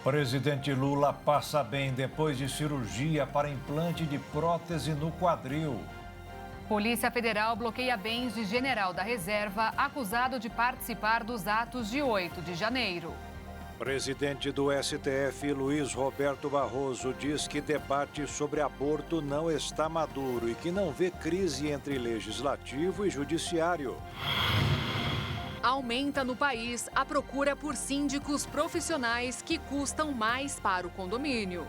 Presidente Lula passa bem depois de cirurgia para implante de prótese no quadril. Polícia Federal bloqueia bens de general da reserva acusado de participar dos atos de 8 de janeiro. Presidente do STF, Luiz Roberto Barroso, diz que debate sobre aborto não está maduro e que não vê crise entre legislativo e judiciário. Aumenta no país a procura por síndicos profissionais que custam mais para o condomínio.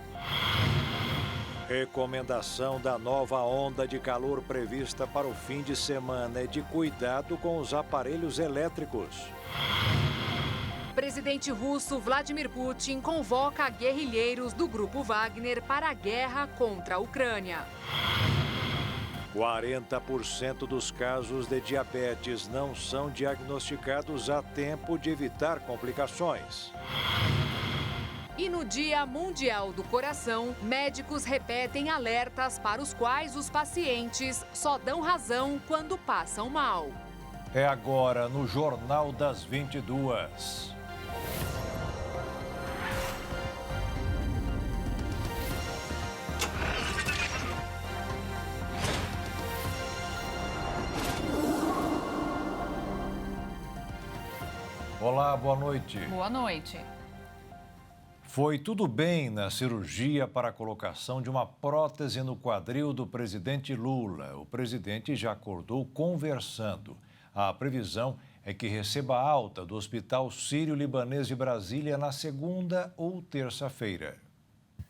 Recomendação da nova onda de calor prevista para o fim de semana é de cuidado com os aparelhos elétricos. Presidente russo Vladimir Putin convoca guerrilheiros do Grupo Wagner para a guerra contra a Ucrânia. 40% dos casos de diabetes não são diagnosticados a tempo de evitar complicações. E no Dia Mundial do Coração, médicos repetem alertas para os quais os pacientes só dão razão quando passam mal. É agora no Jornal das 22. Olá, boa noite. Boa noite. Foi tudo bem na cirurgia para a colocação de uma prótese no quadril do presidente Lula. O presidente já acordou conversando. A previsão é que receba alta do Hospital Sírio-Libanês de Brasília na segunda ou terça-feira.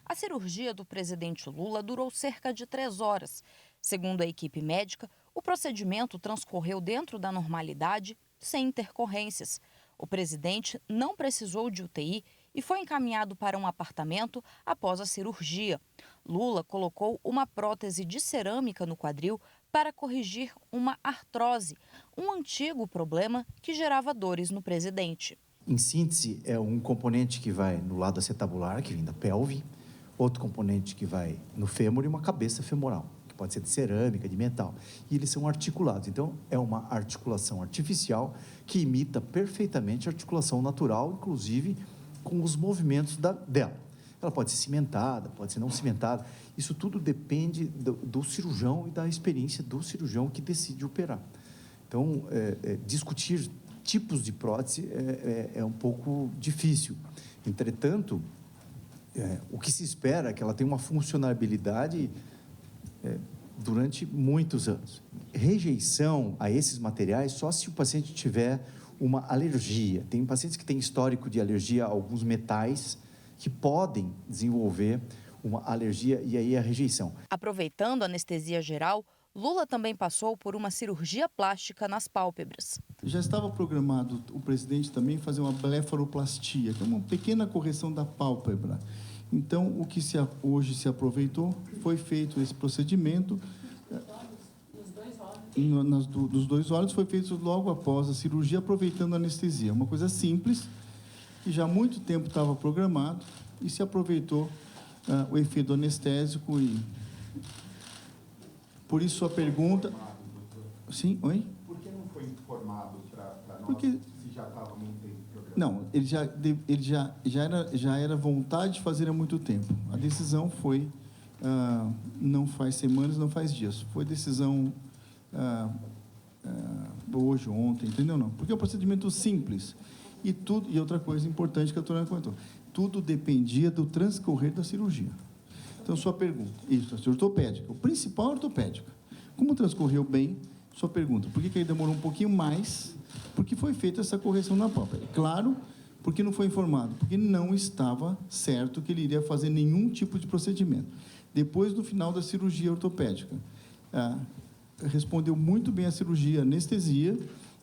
A cirurgia do presidente Lula durou cerca de 3 horas. Segundo a equipe médica, o procedimento transcorreu dentro da normalidade, sem intercorrências. O presidente não precisou de UTI e foi encaminhado para um apartamento após a cirurgia. Lula colocou uma prótese de cerâmica no quadril para corrigir uma artrose, um antigo problema que gerava dores no presidente. Em síntese, é um componente que vai no lado acetabular, que vem da pelve, outro componente que vai no fêmur e uma cabeça femoral, que pode ser de cerâmica, de metal. E eles são articulados. Então, é uma articulação artificial que imita perfeitamente a articulação natural, inclusive com os movimentos dela. Ela pode ser cimentada, pode ser não cimentada. Isso tudo depende do cirurgião e da experiência do cirurgião que decide operar. Então, discutir tipos de prótese é um pouco difícil. Entretanto, o que se espera é que ela tenha uma funcionalidade durante muitos anos. Rejeição a esses materiais só se o paciente tiver uma alergia. Tem pacientes que têm histórico de alergia a alguns metais que podem desenvolver uma alergia e aí a rejeição. Aproveitando a anestesia geral, Lula também passou por uma cirurgia plástica nas pálpebras. Já estava programado o presidente também fazer uma blefaroplastia, que é uma pequena correção da pálpebra. Então, o que hoje se aproveitou, foi feito esse procedimento. Dos 2 olhos foi feito logo após a cirurgia, aproveitando a anestesia. Uma coisa simples, que já há muito tempo estava programado, e se aproveitou o efeito anestésico. E por isso a pergunta... Sim, oi? Por que não foi informado para nós? Porque... se já estava muito tempo programado? Não, ele já era vontade de fazer há muito tempo. A decisão foi, não faz semanas, não faz dias. Foi decisão hoje, ontem, entendeu? Não, porque é um procedimento simples. E outra coisa importante que a doutora comentou, tudo dependia do transcorrer da cirurgia. Então, sua pergunta, isso, a ortopédica, o principal é a ortopédica. Como transcorreu bem, sua pergunta, por que ele demorou um pouquinho mais? Porque foi feita essa correção na pálpebra. Claro, porque não foi informado, porque não estava certo que ele iria fazer nenhum tipo de procedimento. Depois do final da cirurgia ortopédica, respondeu muito bem a cirurgia, anestesia,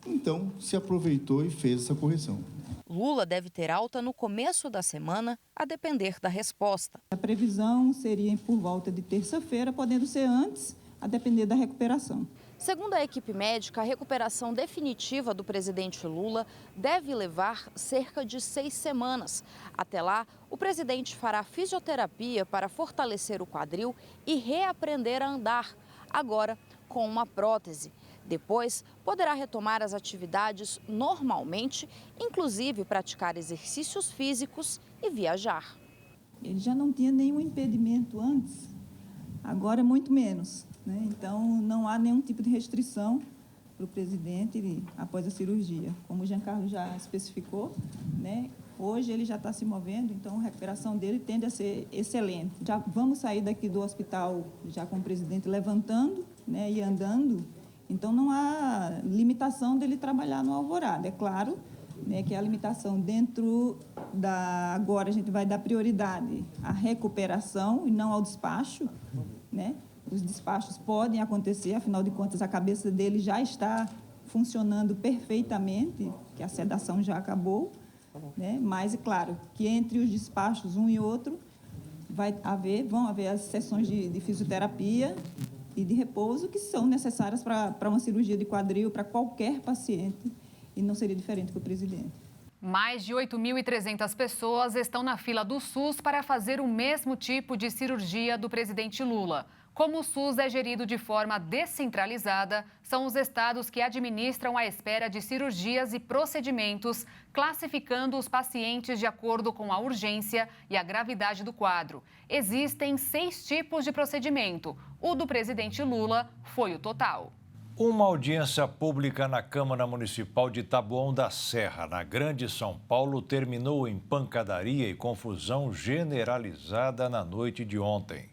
então se aproveitou e fez essa correção. Lula deve ter alta no começo da semana, a depender da resposta. A previsão seria por volta de terça-feira, podendo ser antes, a depender da recuperação. Segundo a equipe médica, a recuperação definitiva do presidente Lula deve levar cerca de 6 semanas. Até lá, o presidente fará fisioterapia para fortalecer o quadril e reaprender a andar, agora com uma prótese. Depois, poderá retomar as atividades normalmente, inclusive praticar exercícios físicos e viajar. Ele já não tinha nenhum impedimento antes, agora é muito menos, né? Então, não há nenhum tipo de restrição para o presidente após a cirurgia. Como o Giancarlo já especificou, né? Hoje ele já está se movendo, então a recuperação dele tende a ser excelente. Já vamos sair daqui do hospital já com o presidente levantando, né, e andando, então não há limitação dele trabalhar no Alvorada. É claro, né, que a limitação dentro da... Agora a gente vai dar prioridade à recuperação e não ao despacho, né? Os despachos podem acontecer, afinal de contas a cabeça dele já está funcionando perfeitamente, que a sedação já acabou, né? Mas é claro que entre os despachos, um e outro, vão haver as sessões de fisioterapia e de repouso que são necessárias para uma cirurgia de quadril para qualquer paciente, e não seria diferente com o presidente. Mais de 8.300 pessoas estão na fila do SUS para fazer o mesmo tipo de cirurgia do presidente Lula. Como o SUS é gerido de forma descentralizada, são os estados que administram a espera de cirurgias e procedimentos, classificando os pacientes de acordo com a urgência e a gravidade do quadro. Existem 6 tipos de procedimento. O do presidente Lula foi o total. Uma audiência pública na Câmara Municipal de Taboão da Serra, na Grande São Paulo, terminou em pancadaria e confusão generalizada na noite de ontem.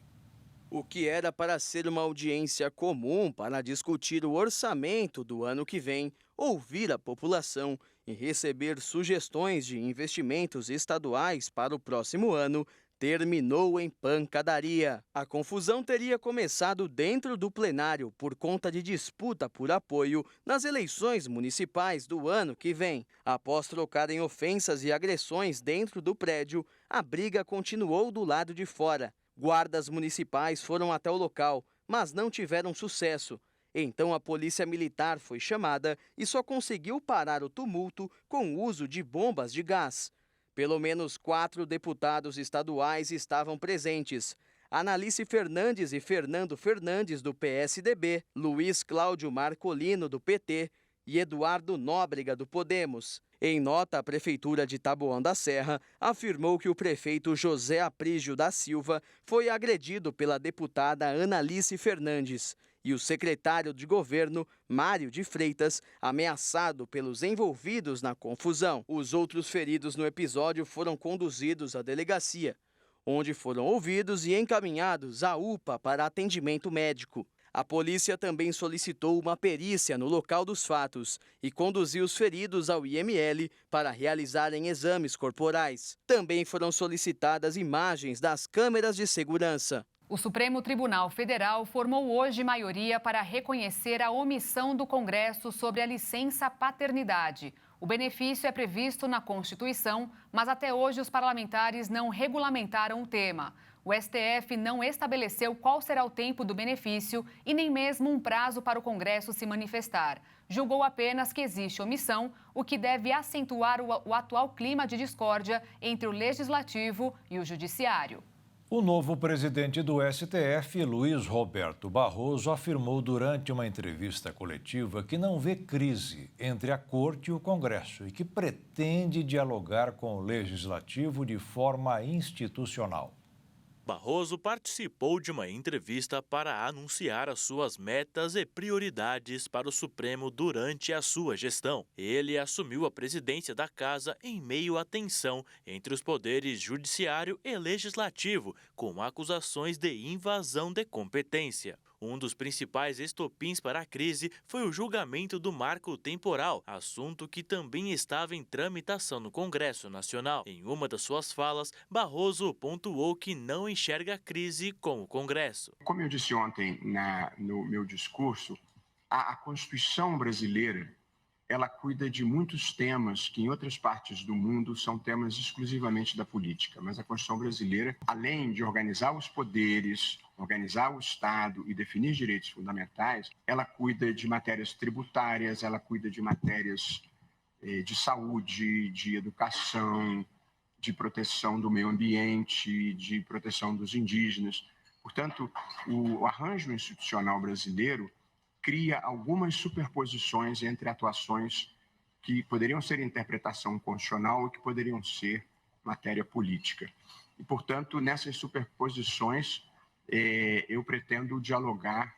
O que era para ser uma audiência comum para discutir o orçamento do ano que vem, ouvir a população e receber sugestões de investimentos estaduais para o próximo ano, terminou em pancadaria. A confusão teria começado dentro do plenário por conta de disputa por apoio nas eleições municipais do ano que vem. Após trocarem ofensas e agressões dentro do prédio, a briga continuou do lado de fora. Guardas municipais foram até o local, mas não tiveram sucesso. Então a polícia militar foi chamada e só conseguiu parar o tumulto com o uso de bombas de gás. Pelo menos 4 deputados estaduais estavam presentes: Analice Fernandes e Fernando Fernandes, do PSDB, Luiz Cláudio Marcolino, do PT, e Eduardo Nóbrega, do Podemos. Em nota, a Prefeitura de Taboão da Serra afirmou que o prefeito José Aprígio da Silva foi agredido pela deputada Analice Fernandes e o secretário de governo, Mário de Freitas, ameaçado pelos envolvidos na confusão. Os outros feridos no episódio foram conduzidos à delegacia, onde foram ouvidos e encaminhados à UPA para atendimento médico. A polícia também solicitou uma perícia no local dos fatos e conduziu os feridos ao IML para realizarem exames corporais. Também foram solicitadas imagens das câmeras de segurança. O Supremo Tribunal Federal formou hoje maioria para reconhecer a omissão do Congresso sobre a licença paternidade. O benefício é previsto na Constituição, mas até hoje os parlamentares não regulamentaram o tema. O STF não estabeleceu qual será o tempo do benefício e nem mesmo um prazo para o Congresso se manifestar. Julgou apenas que existe omissão, o que deve acentuar o atual clima de discórdia entre o Legislativo e o Judiciário. O novo presidente do STF, Luiz Roberto Barroso, afirmou durante uma entrevista coletiva que não vê crise entre a Corte e o Congresso e que pretende dialogar com o Legislativo de forma institucional. Barroso participou de uma entrevista para anunciar as suas metas e prioridades para o Supremo durante a sua gestão. Ele assumiu a presidência da Casa em meio à tensão entre os poderes judiciário e legislativo, com acusações de invasão de competência. Um dos principais estopins para a crise foi o julgamento do marco temporal, assunto que também estava em tramitação no Congresso Nacional. Em uma das suas falas, Barroso pontuou que não enxerga a crise com o Congresso. Como eu disse ontem no meu discurso, a Constituição brasileira, ela cuida de muitos temas que em outras partes do mundo são temas exclusivamente da política. Mas a Constituição brasileira, além de organizar os poderes, organizar o Estado e definir direitos fundamentais, ela cuida de matérias tributárias, ela cuida de matérias de saúde, de educação, de proteção do meio ambiente, de proteção dos indígenas. Portanto, o arranjo institucional brasileiro cria algumas superposições entre atuações que poderiam ser interpretação constitucional e que poderiam ser matéria política. E, portanto, nessas superposições, eu pretendo dialogar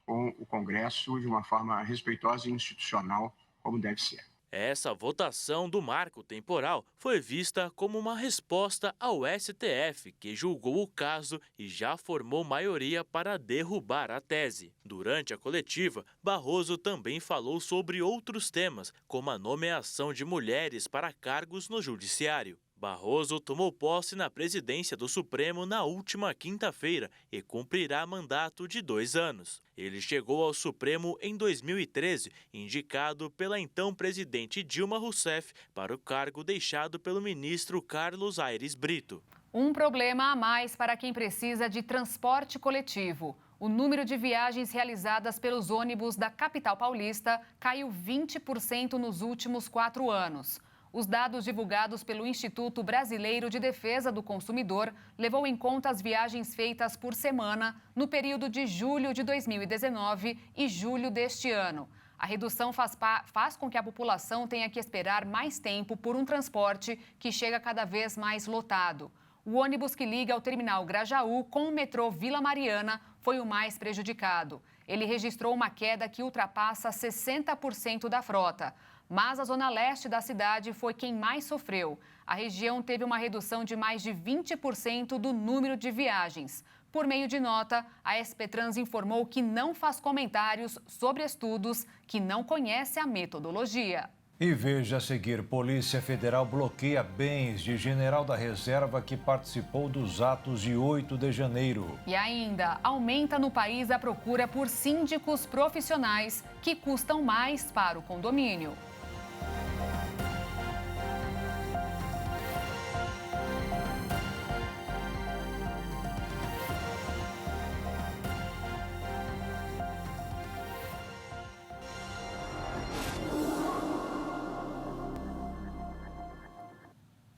com o Congresso de uma forma respeitosa e institucional, como deve ser. Essa votação do marco temporal foi vista como uma resposta ao STF, que julgou o caso e já formou maioria para derrubar a tese. Durante a coletiva, Barroso também falou sobre outros temas, como a nomeação de mulheres para cargos no judiciário. Barroso tomou posse na presidência do Supremo na última quinta-feira e cumprirá mandato de 2 anos. Ele chegou ao Supremo em 2013, indicado pela então presidente Dilma Rousseff para o cargo deixado pelo ministro Carlos Aires Brito. Um problema a mais para quem precisa de transporte coletivo. O número de viagens realizadas pelos ônibus da capital paulista caiu 20% nos últimos 4 anos. Os dados divulgados pelo Instituto Brasileiro de Defesa do Consumidor levou em conta as viagens feitas por semana no período de julho de 2019 e julho deste ano. A redução faz com que a população tenha que esperar mais tempo por um transporte que chega cada vez mais lotado. O ônibus que liga ao terminal Grajaú com o metrô Vila Mariana foi o mais prejudicado. Ele registrou uma queda que ultrapassa 60% da frota. Mas a zona leste da cidade foi quem mais sofreu. A região teve uma redução de mais de 20% do número de viagens. Por meio de nota, a SP Trans informou que não faz comentários sobre estudos, que não conhece a metodologia. E veja a seguir, Polícia Federal bloqueia bens de general da reserva que participou dos atos de 8 de janeiro. E ainda, aumenta no país a procura por síndicos profissionais que custam mais para o condomínio.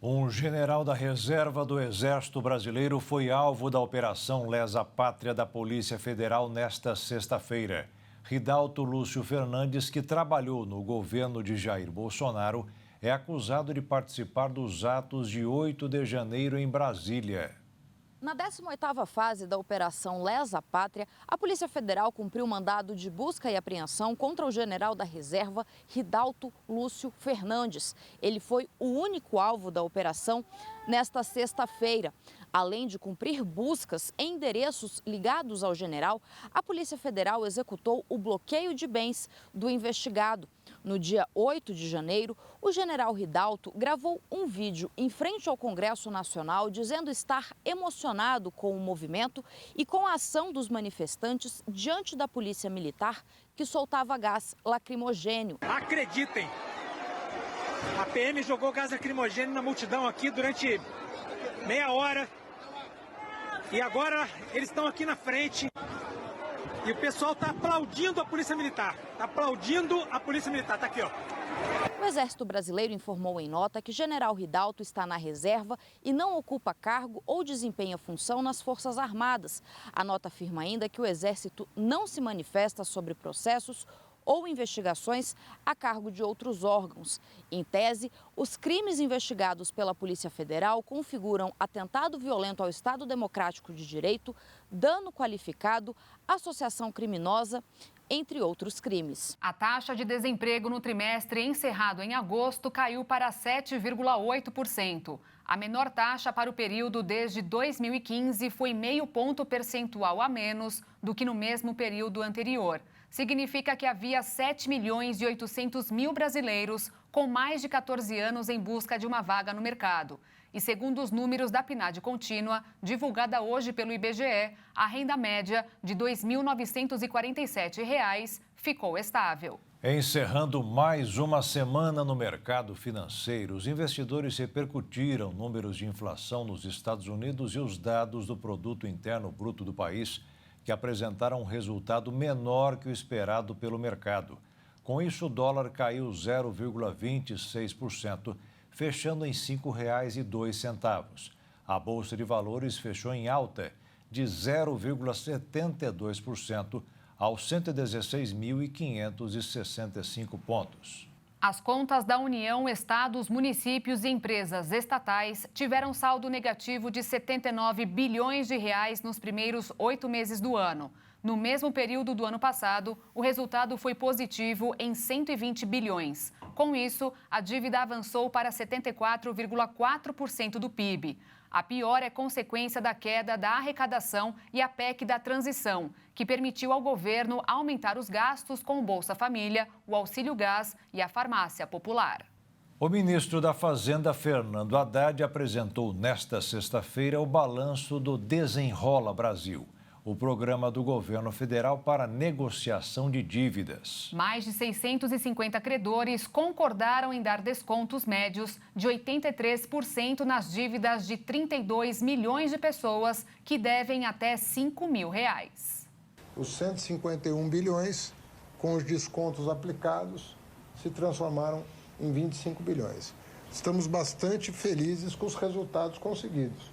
Um general da reserva do Exército Brasileiro foi alvo da Operação Lesa Pátria da Polícia Federal nesta sexta-feira. Ridalto Lúcio Fernandes, que trabalhou no governo de Jair Bolsonaro, é acusado de participar dos atos de 8 de janeiro em Brasília. Na 18ª fase da Operação Lesa Pátria, a Polícia Federal cumpriu mandado de busca e apreensão contra o general da reserva, Ridalto Lúcio Fernandes. Ele foi o único alvo da operação nesta sexta-feira. Além de cumprir buscas em endereços ligados ao general, a Polícia Federal executou o bloqueio de bens do investigado. No dia 8 de janeiro, o general Ridalto gravou um vídeo em frente ao Congresso Nacional dizendo estar emocionado com o movimento e com a ação dos manifestantes diante da polícia militar que soltava gás lacrimogênio. Acreditem, a PM jogou gás lacrimogênio na multidão aqui durante meia hora e agora eles estão aqui na frente. E o pessoal está aplaudindo a Polícia Militar. Está aplaudindo a Polícia Militar. Está aqui, ó. O Exército Brasileiro informou em nota que General Ridalto está na reserva e não ocupa cargo ou desempenha função nas Forças Armadas. A nota afirma ainda que o Exército não se manifesta sobre processos ou investigações a cargo de outros órgãos. Em tese, os crimes investigados pela Polícia Federal configuram atentado violento ao Estado Democrático de Direito, dano qualificado, associação criminosa, entre outros crimes. A taxa de desemprego no trimestre encerrado em agosto caiu para 7,8%. A menor taxa para o período desde 2015 foi 0,5 ponto percentual a menos do que no mesmo período anterior. Significa que havia 7.800.000 brasileiros com mais de 14 anos em busca de uma vaga no mercado. E segundo os números da PNAD contínua, divulgada hoje pelo IBGE, a renda média de R$ 2.947 ficou estável. Encerrando mais uma semana no mercado financeiro, os investidores repercutiram números de inflação nos Estados Unidos e os dados do Produto Interno Bruto do país, que apresentaram um resultado menor que o esperado pelo mercado. Com isso, o dólar caiu 0,26%, fechando em R$ 5,02. A Bolsa de Valores fechou em alta de 0,72% aos 116.565 pontos. As contas da União, estados, municípios e empresas estatais tiveram saldo negativo de 79 bilhões de reais nos primeiros 8 meses do ano. No mesmo período do ano passado, o resultado foi positivo em 120 bilhões. Com isso, a dívida avançou para 74,4% do PIB. A pior é consequência da queda da arrecadação e a PEC da transição, que permitiu ao governo aumentar os gastos com o Bolsa Família, o Auxílio Gás e a Farmácia Popular. O ministro da Fazenda, Fernando Haddad, apresentou nesta sexta-feira o balanço do Desenrola Brasil, o programa do governo federal para negociação de dívidas. Mais de 650 credores concordaram em dar descontos médios de 83% nas dívidas de 32 milhões de pessoas que devem até R$5 mil. Os 151 bilhões, com os descontos aplicados, se transformaram em 25 bilhões. Estamos bastante felizes com os resultados conseguidos.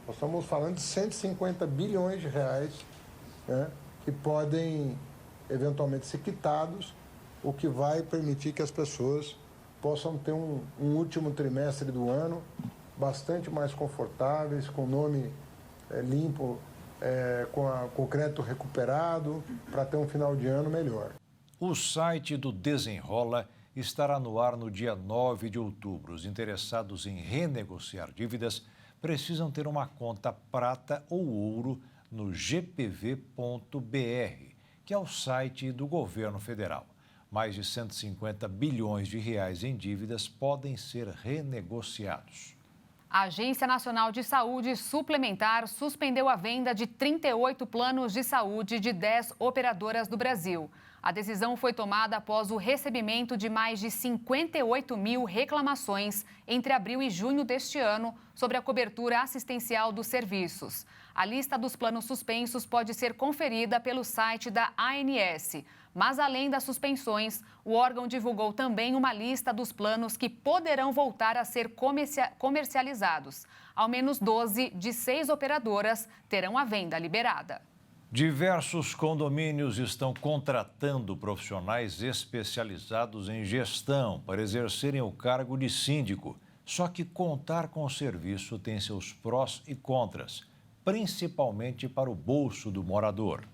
Nós estamos falando de 150 bilhões de reais, né, que podem eventualmente ser quitados, o que vai permitir que as pessoas possam ter um último trimestre do ano bastante mais confortáveis, com o nome limpo, com o crédito recuperado, para ter um final de ano melhor. O site do Desenrola estará no ar no dia 9 de outubro. Os interessados em renegociar dívidas precisam ter uma conta prata ou ouro no gpv.br, que é o site do governo federal. Mais de 150 bilhões de reais em dívidas podem ser renegociados. A Agência Nacional de Saúde Suplementar suspendeu a venda de 38 planos de saúde de 10 operadoras do Brasil. A decisão foi tomada após o recebimento de mais de 58 mil reclamações entre abril e junho deste ano sobre a cobertura assistencial dos serviços. A lista dos planos suspensos pode ser conferida pelo site da ANS. Mas, além das suspensões, o órgão divulgou também uma lista dos planos que poderão voltar a ser comercializados. Ao menos 12 de 6 operadoras terão a venda liberada. Diversos condomínios estão contratando profissionais especializados em gestão para exercerem o cargo de síndico. Só que contar com o serviço tem seus prós e contras, principalmente para o bolso do morador.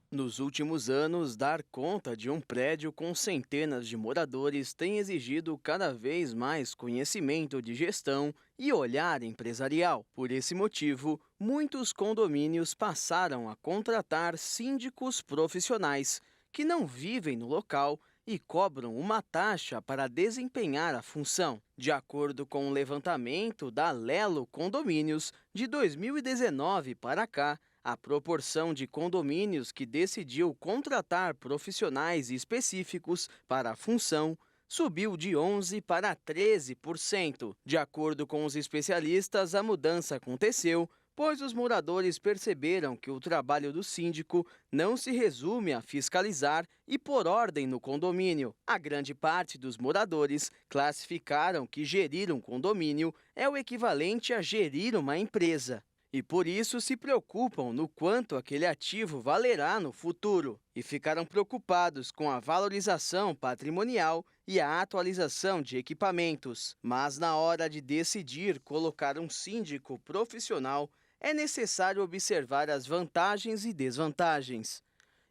Nos últimos anos, dar conta de um prédio com centenas de moradores tem exigido cada vez mais conhecimento de gestão e olhar empresarial. Por esse motivo, muitos condomínios passaram a contratar síndicos profissionais que não vivem no local e cobram uma taxa para desempenhar a função. De acordo com o levantamento da Lelo Condomínios, de 2019 para cá, a proporção de condomínios que decidiu contratar profissionais específicos para a função subiu de 11% para 13%. De acordo com os especialistas, a mudança aconteceu pois os moradores perceberam que o trabalho do síndico não se resume a fiscalizar e pôr ordem no condomínio. A grande parte dos moradores classificaram que gerir um condomínio é o equivalente a gerir uma empresa. E por isso se preocupam no quanto aquele ativo valerá no futuro e ficaram preocupados com a valorização patrimonial e a atualização de equipamentos. Mas na hora de decidir colocar um síndico profissional, é necessário observar as vantagens e desvantagens.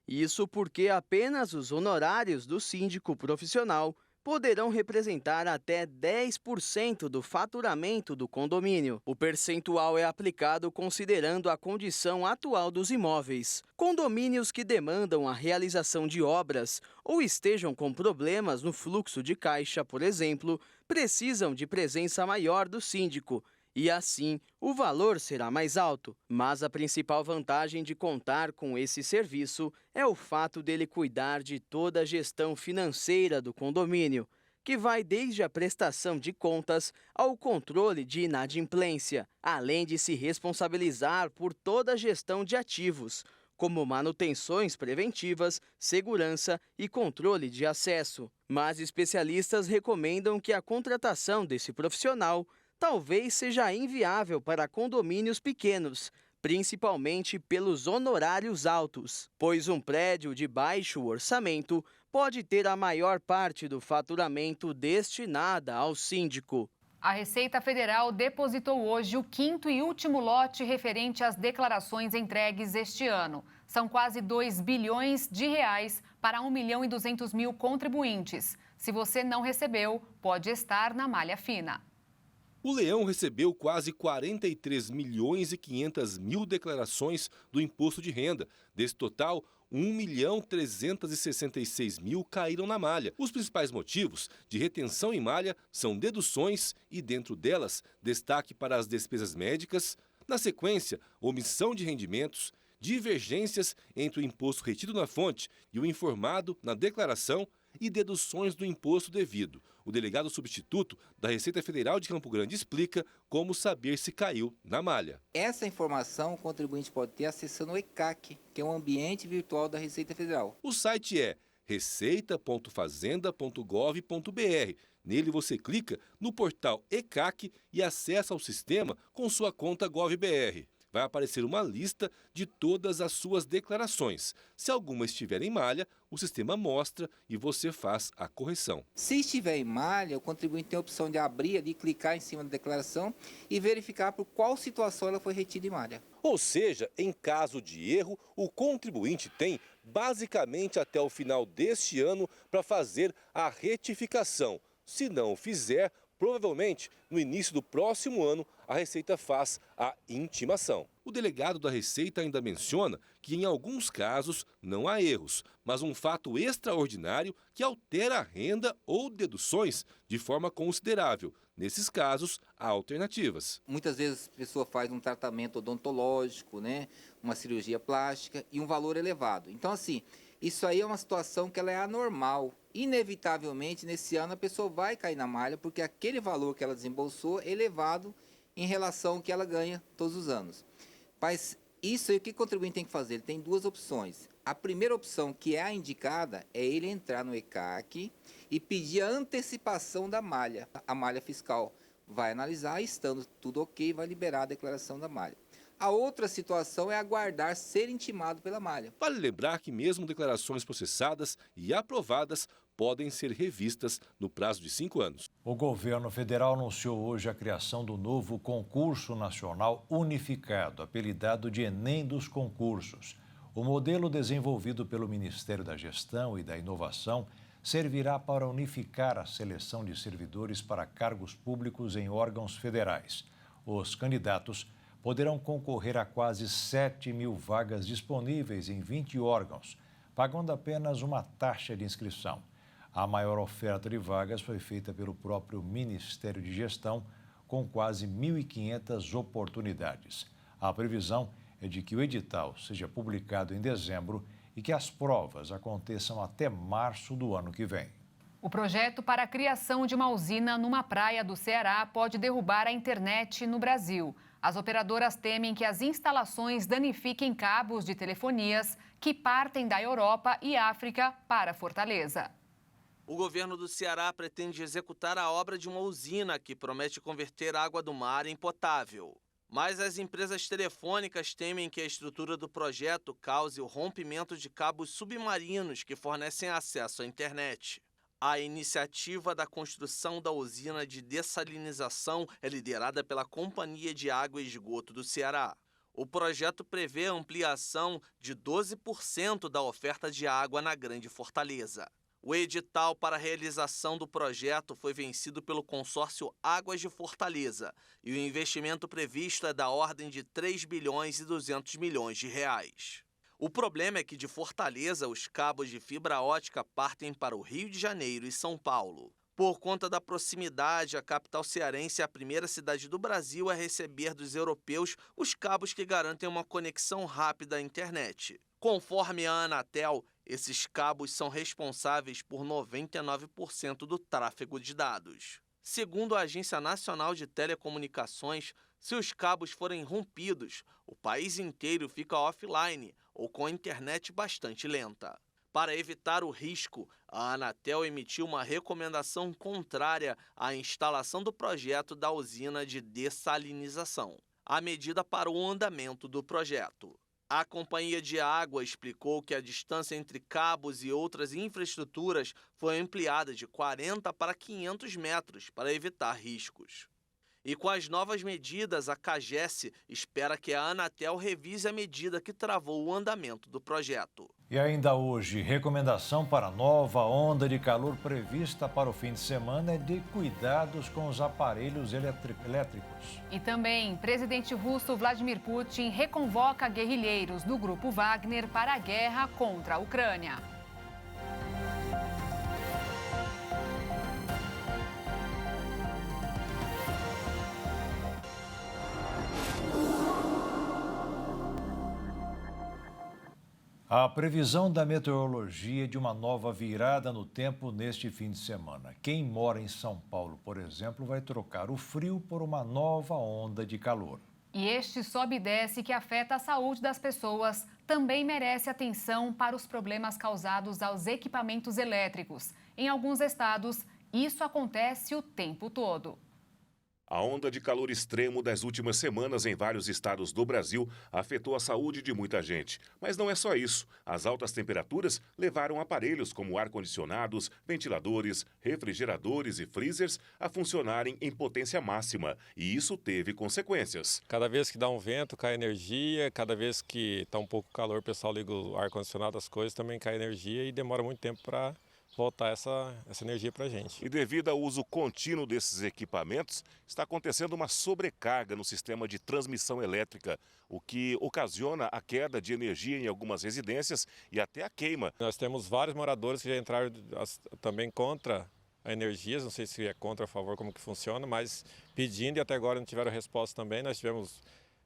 Isso porque apenas os honorários do síndico profissional poderão representar até 10% do faturamento do condomínio. O percentual é aplicado considerando a condição atual dos imóveis. Condomínios que demandam a realização de obras ou estejam com problemas no fluxo de caixa, por exemplo, precisam de presença maior do síndico. E assim, o valor será mais alto. Mas a principal vantagem de contar com esse serviço é o fato dele cuidar de toda a gestão financeira do condomínio, que vai desde a prestação de contas ao controle de inadimplência, além de se responsabilizar por toda a gestão de ativos, como manutenções preventivas, segurança e controle de acesso. Mas especialistas recomendam que a contratação desse profissional talvez seja inviável para condomínios pequenos, principalmente pelos honorários altos, pois um prédio de baixo orçamento pode ter a maior parte do faturamento destinada ao síndico. A Receita Federal depositou hoje o 5º e último lote referente às declarações entregues este ano. São quase 2 bilhões de reais para 1.200.000 contribuintes. Se você não recebeu, pode estar na malha fina. O Leão recebeu quase 43 milhões e 500 mil declarações do imposto de renda. Desse total, 1.366.000 caíram na malha. Os principais motivos de retenção em malha são deduções e, dentro delas, destaque para as despesas médicas. Na sequência, omissão de rendimentos, divergências entre o imposto retido na fonte e o informado na declaração e deduções do imposto devido. O delegado substituto da Receita Federal de Campo Grande explica como saber se caiu na malha. Essa informação o contribuinte pode ter acessando o ECAC, que é um ambiente virtual da Receita Federal. O site é receita.fazenda.gov.br. Nele você clica no portal ECAC e acessa ao sistema com sua conta GovBR. Vai aparecer uma lista de todas as suas declarações. Se alguma estiver em malha, o sistema mostra e você faz a correção. Se estiver em malha, o contribuinte tem a opção de abrir ali, clicar em cima da declaração e verificar por qual situação ela foi retida em malha. Ou seja, em caso de erro, o contribuinte tem basicamente até o final deste ano para fazer a retificação. Se não o fizer, provavelmente, no início do próximo ano, a Receita faz a intimação. O delegado da Receita ainda menciona que, em alguns casos, não há erros, mas um fato extraordinário que altera a renda ou deduções de forma considerável. Nesses casos, há alternativas. Muitas vezes a pessoa faz um tratamento odontológico, uma cirurgia plástica e um valor elevado. Então, assim, isso aí é uma situação que ela é anormal. Inevitavelmente, nesse ano, a pessoa vai cair na malha porque aquele valor que ela desembolsou é elevado em relação ao que ela ganha todos os anos. Mas isso aí, o que o contribuinte tem que fazer? Ele tem duas opções. A primeira opção, que é a indicada, é ele entrar no ECAC e pedir a antecipação da malha. A malha fiscal vai analisar, estando tudo ok, vai liberar a declaração da malha. A outra situação é aguardar ser intimado pela malha. Vale lembrar que mesmo declarações processadas e aprovadas podem ser revistas no prazo de 5 anos. O governo federal anunciou hoje a criação do novo Concurso Nacional Unificado, apelidado de Enem dos Concursos. O modelo desenvolvido pelo Ministério da Gestão e da Inovação servirá para unificar a seleção de servidores para cargos públicos em órgãos federais. Os candidatos poderão concorrer a quase 7.000 vagas disponíveis em 20 órgãos, pagando apenas uma taxa de inscrição. A maior oferta de vagas foi feita pelo próprio Ministério de Gestão, com quase 1.500 oportunidades. A previsão é de que o edital seja publicado em dezembro e que as provas aconteçam até março do ano que vem. O projeto para a criação de uma usina numa praia do Ceará pode derrubar a internet no Brasil. As operadoras temem que as instalações danifiquem cabos de telefonias que partem da Europa e África para Fortaleza. O governo do Ceará pretende executar a obra de uma usina que promete converter água do mar em potável. Mas as empresas telefônicas temem que a estrutura do projeto cause o rompimento de cabos submarinos que fornecem acesso à internet. A iniciativa da construção da usina de dessalinização é liderada pela Companhia de Água e Esgoto do Ceará. O projeto prevê a ampliação de 12% da oferta de água na Grande Fortaleza. O edital para a realização do projeto foi vencido pelo consórcio Águas de Fortaleza e o investimento previsto é da ordem de 3 bilhões e 200 milhões de reais. O problema é que de Fortaleza os cabos de fibra ótica partem para o Rio de Janeiro e São Paulo. Por conta da proximidade, a capital cearense é a primeira cidade do Brasil a receber dos europeus os cabos que garantem uma conexão rápida à internet. Conforme a Anatel, esses cabos são responsáveis por 99% do tráfego de dados. Segundo a Agência Nacional de Telecomunicações, se os cabos forem rompidos, o país inteiro fica offline ou com a internet bastante lenta. Para evitar o risco, a Anatel emitiu uma recomendação contrária à instalação do projeto da usina de dessalinização. a medida parou o andamento do projeto. A companhia de água explicou que a distância entre cabos e outras infraestruturas foi ampliada de 40 para 500 metros para evitar riscos. E com as novas medidas, a CAGES espera que a Anatel revise a medida que travou o andamento do projeto. E ainda hoje, recomendação para a nova onda de calor prevista para o fim de semana é de cuidados com os aparelhos elétricos. E também, presidente russo Vladimir Putin reconvoca guerrilheiros do grupo Wagner para a guerra contra a Ucrânia. A previsão da meteorologia é de uma nova virada no tempo neste fim de semana. Quem mora em São Paulo, por exemplo, vai trocar o frio por uma nova onda de calor. E este sobe e desce que afeta a saúde das pessoas também merece atenção para os problemas causados aos equipamentos elétricos. Em alguns estados, isso acontece o tempo todo. A onda de calor extremo das últimas semanas em vários estados do Brasil afetou a saúde de muita gente. Mas não é só isso. As altas temperaturas levaram aparelhos como ar-condicionados, ventiladores, refrigeradores e freezers a funcionarem em potência máxima. E isso teve consequências. Cada vez que dá um vento, cai energia. Cada vez que está um pouco calor, o pessoal liga o ar-condicionado, as coisas, também cai energia e demora muito tempo para voltar essa energia para a gente. E devido ao uso contínuo desses equipamentos, está acontecendo uma sobrecarga no sistema de transmissão elétrica, o que ocasiona a queda de energia em algumas residências e até a queima. Nós temos vários moradores que já entraram também contra a energia, não sei se é contra ou a favor, como que funciona, mas pedindo e até agora não tiveram resposta também. Nós tivemos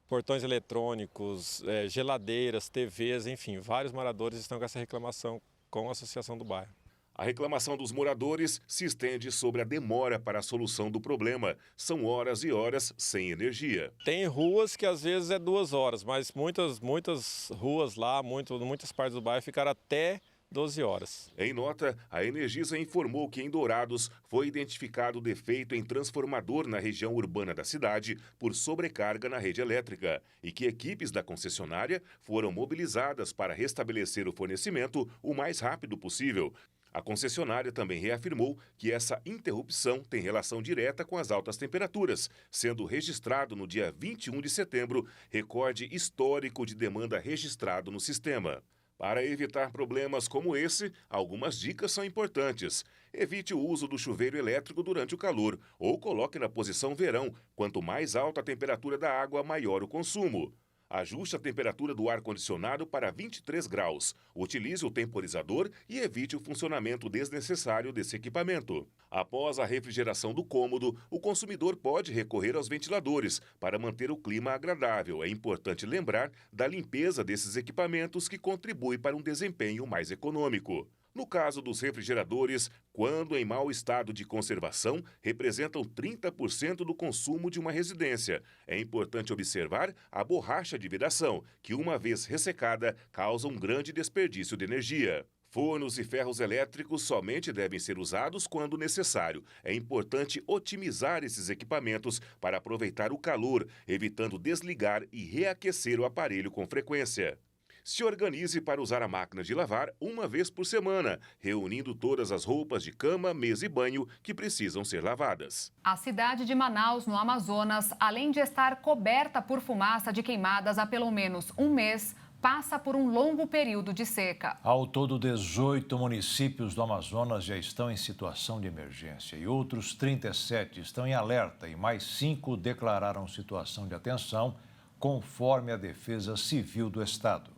portões eletrônicos, geladeiras, TVs, enfim, vários moradores estão com essa reclamação com a Associação do Bairro. A reclamação dos moradores se estende sobre a demora para a solução do problema. São horas e horas sem energia. Tem ruas que às vezes é 2 horas, mas muitas ruas lá, muitas partes do bairro ficaram até 12 horas. Em nota, a Energisa informou que em Dourados foi identificado defeito em transformador na região urbana da cidade por sobrecarga na rede elétrica e que equipes da concessionária foram mobilizadas para restabelecer o fornecimento o mais rápido possível. A concessionária também reafirmou que essa interrupção tem relação direta com as altas temperaturas, sendo registrado no dia 21 de setembro recorde histórico de demanda registrado no sistema. Para evitar problemas como esse, algumas dicas são importantes. Evite o uso do chuveiro elétrico durante o calor ou coloque na posição verão. Quanto mais alta a temperatura da água, maior o consumo. Ajuste a temperatura do ar-condicionado para 23 graus. Utilize o temporizador e evite o funcionamento desnecessário desse equipamento. Após a refrigeração do cômodo, o consumidor pode recorrer aos ventiladores para manter o clima agradável. É importante lembrar da limpeza desses equipamentos que contribui para um desempenho mais econômico. No caso dos refrigeradores, quando em mau estado de conservação, representam 30% do consumo de uma residência. É importante observar a borracha de vedação, que uma vez ressecada, causa um grande desperdício de energia. Fornos e ferros elétricos somente devem ser usados quando necessário. É importante otimizar esses equipamentos para aproveitar o calor, evitando desligar e reaquecer o aparelho com frequência. Se organize para usar a máquina de lavar uma vez por semana, reunindo todas as roupas de cama, mesa e banho que precisam ser lavadas. A cidade de Manaus, no Amazonas, além de estar coberta por fumaça de queimadas há pelo menos um mês, passa por um longo período de seca. Ao todo, 18 municípios do Amazonas já estão em situação de emergência e outros 37 estão em alerta e mais 5 declararam situação de atenção, conforme a Defesa Civil do Estado.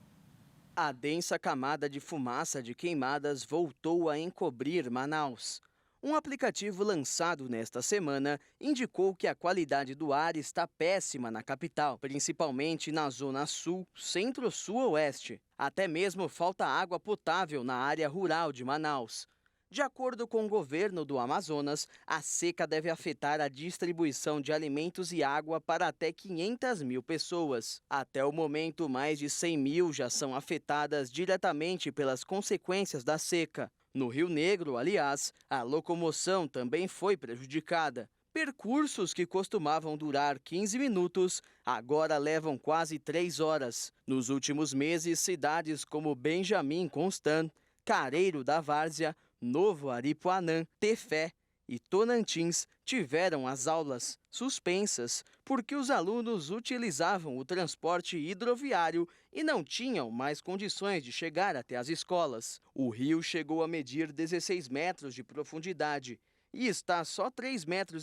A densa camada de fumaça de queimadas voltou a encobrir Manaus. Um aplicativo lançado nesta semana indicou que a qualidade do ar está péssima na capital, principalmente na zona sul, centro-sul-oeste. Até mesmo falta água potável na área rural de Manaus. De acordo com o governo do Amazonas, a seca deve afetar a distribuição de alimentos e água para até 500 mil pessoas. Até o momento, mais de 100 mil já são afetadas diretamente pelas consequências da seca. No Rio Negro, aliás, a locomoção também foi prejudicada. Percursos que costumavam durar 15 minutos, agora levam quase 3 horas. Nos últimos meses, cidades como Benjamin Constant, Careiro da Várzea, Novo Aripuanã, Tefé e Tonantins tiveram as aulas suspensas porque os alunos utilizavam o transporte hidroviário e não tinham mais condições de chegar até as escolas. O rio chegou a medir 16 metros de profundidade e está só 3,5 metros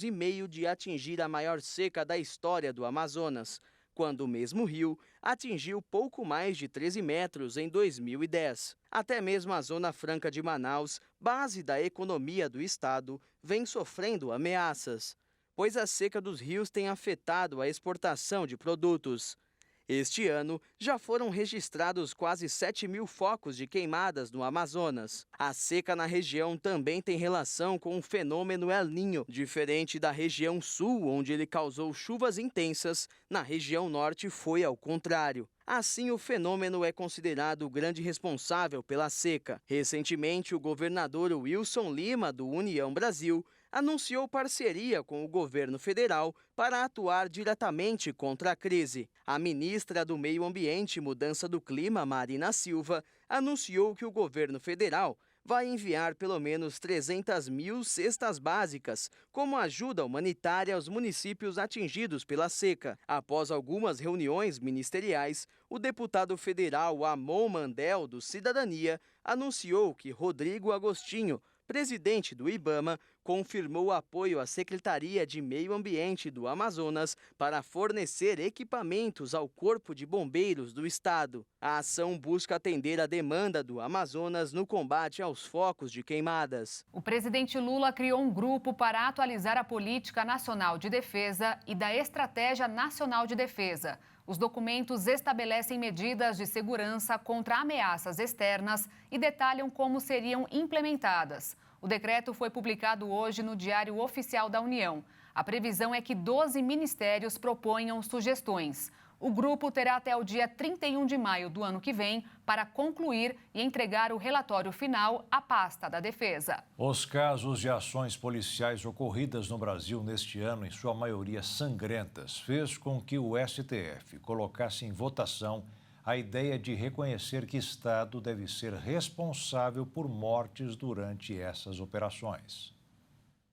de atingir a maior seca da história do Amazonas, quando o mesmo rio atingiu pouco mais de 13 metros em 2010. Até mesmo a Zona Franca de Manaus, base da economia do estado, vem sofrendo ameaças, pois a seca dos rios tem afetado a exportação de produtos. Este ano, já foram registrados quase 7.000 focos de queimadas no Amazonas. A seca na região também tem relação com o fenômeno El Niño. Diferente da região sul, onde ele causou chuvas intensas, na região norte foi ao contrário. Assim, o fenômeno é considerado o grande responsável pela seca. Recentemente, o governador Wilson Lima, do União Brasil, anunciou parceria com o governo federal para atuar diretamente contra a crise. A ministra do Meio Ambiente e Mudança do Clima, Marina Silva, anunciou que o governo federal vai enviar pelo menos 300.000 cestas básicas como ajuda humanitária aos municípios atingidos pela seca. Após algumas reuniões ministeriais, o deputado federal Amon Mandel, do Cidadania, anunciou que Rodrigo Agostinho, presidente do IBAMA, confirmou apoio à Secretaria de Meio Ambiente do Amazonas para fornecer equipamentos ao Corpo de Bombeiros do estado. A ação busca atender a demanda do Amazonas no combate aos focos de queimadas. O presidente Lula criou um grupo para atualizar a Política Nacional de Defesa e da Estratégia Nacional de Defesa. Os documentos estabelecem medidas de segurança contra ameaças externas e detalham como seriam implementadas. O decreto foi publicado hoje no Diário Oficial da União. A previsão é que 12 ministérios proponham sugestões. O grupo terá até o dia 31 de maio do ano que vem para concluir e entregar o relatório final à pasta da Defesa. Os casos de ações policiais ocorridas no Brasil neste ano, em sua maioria sangrentas, fez com que o STF colocasse em votação a ideia de reconhecer que Estado deve ser responsável por mortes durante essas operações.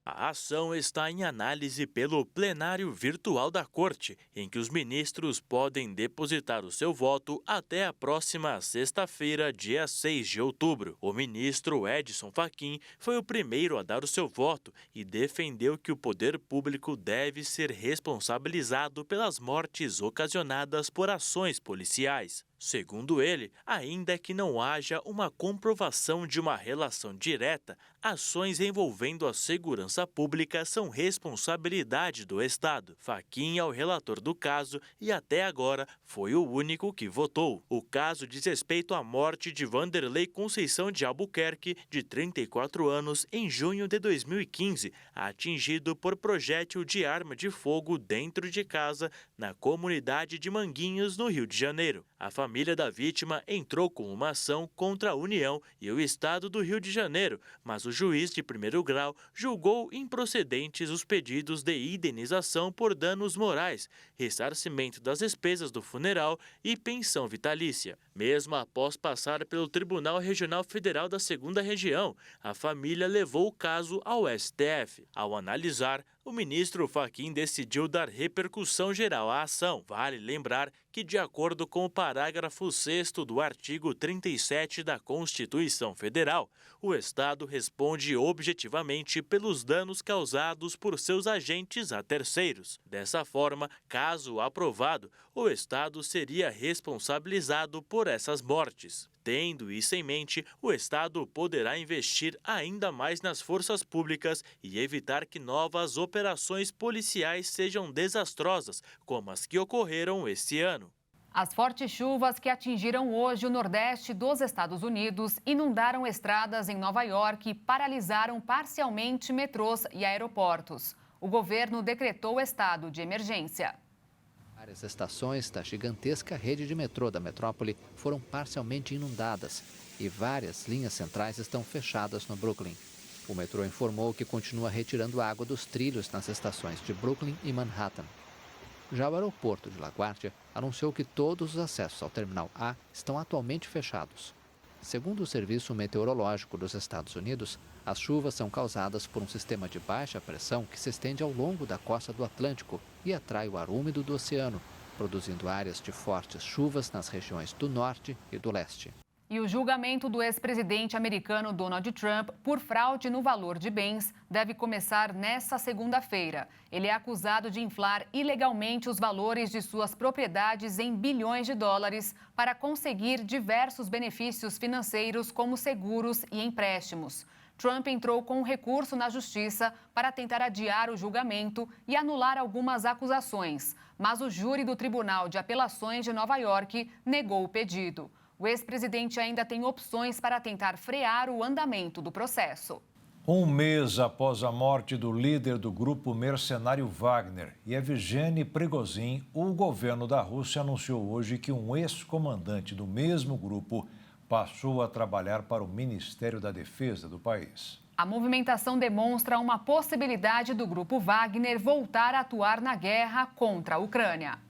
A ação está em análise pelo plenário virtual da Corte, em que os ministros podem depositar o seu voto até a próxima sexta-feira, dia 6 de outubro. O ministro Edson Fachin foi o primeiro a dar o seu voto e defendeu que o poder público deve ser responsabilizado pelas mortes ocasionadas por ações policiais. Segundo ele, ainda que não haja uma comprovação de uma relação direta, ações envolvendo a segurança pública são responsabilidade do Estado. Fachin é o relator do caso e até agora foi o único que votou. O caso diz respeito à morte de Vanderlei Conceição de Albuquerque, de 34 anos, em junho de 2015, atingido por projétil de arma de fogo dentro de casa na comunidade de Manguinhos, no Rio de Janeiro. A família da vítima entrou com uma ação contra a União e o Estado do Rio de Janeiro, mas o juiz de primeiro grau julgou improcedentes os pedidos de indenização por danos morais, ressarcimento das despesas do funeral e pensão vitalícia. Mesmo após passar pelo Tribunal Regional Federal da 2ª Região, a família levou o caso ao STF. Ao analisar, o ministro Fachin decidiu dar repercussão geral à ação. Vale lembrar que, de acordo com o parágrafo 6º do artigo 37 da Constituição Federal, o Estado responde objetivamente pelos danos causados por seus agentes a terceiros. Dessa forma, caso aprovado, o Estado seria responsabilizado por essas mortes. Tendo isso em mente, o Estado poderá investir ainda mais nas forças públicas e evitar que novas operações policiais sejam desastrosas, como as que ocorreram este ano. As fortes chuvas que atingiram hoje o Nordeste dos Estados Unidos inundaram estradas em Nova York e paralisaram parcialmente metrôs e aeroportos. O governo decretou estado de emergência. Várias estações da gigantesca rede de metrô da metrópole foram parcialmente inundadas e várias linhas centrais estão fechadas no Brooklyn. O metrô informou que continua retirando água dos trilhos nas estações de Brooklyn e Manhattan. Já o aeroporto de LaGuardia anunciou que todos os acessos ao Terminal A estão atualmente fechados. Segundo o Serviço Meteorológico dos Estados Unidos, as chuvas são causadas por um sistema de baixa pressão que se estende ao longo da costa do Atlântico e atrai o ar úmido do oceano, produzindo áreas de fortes chuvas nas regiões do norte e do leste. E o julgamento do ex-presidente americano Donald Trump por fraude no valor de bens deve começar nesta segunda-feira. Ele é acusado de inflar ilegalmente os valores de suas propriedades em bilhões de dólares para conseguir diversos benefícios financeiros, como seguros e empréstimos. Trump entrou com um recurso na justiça para tentar adiar o julgamento e anular algumas acusações, mas o júri do Tribunal de Apelações de Nova York negou o pedido. O ex-presidente ainda tem opções para tentar frear o andamento do processo. Um mês após a morte do líder do grupo mercenário Wagner, Yevgeny Prigozhin, o governo da Rússia anunciou hoje que um ex-comandante do mesmo grupo passou a trabalhar para o Ministério da Defesa do país. A movimentação demonstra uma possibilidade do grupo Wagner voltar a atuar na guerra contra a Ucrânia.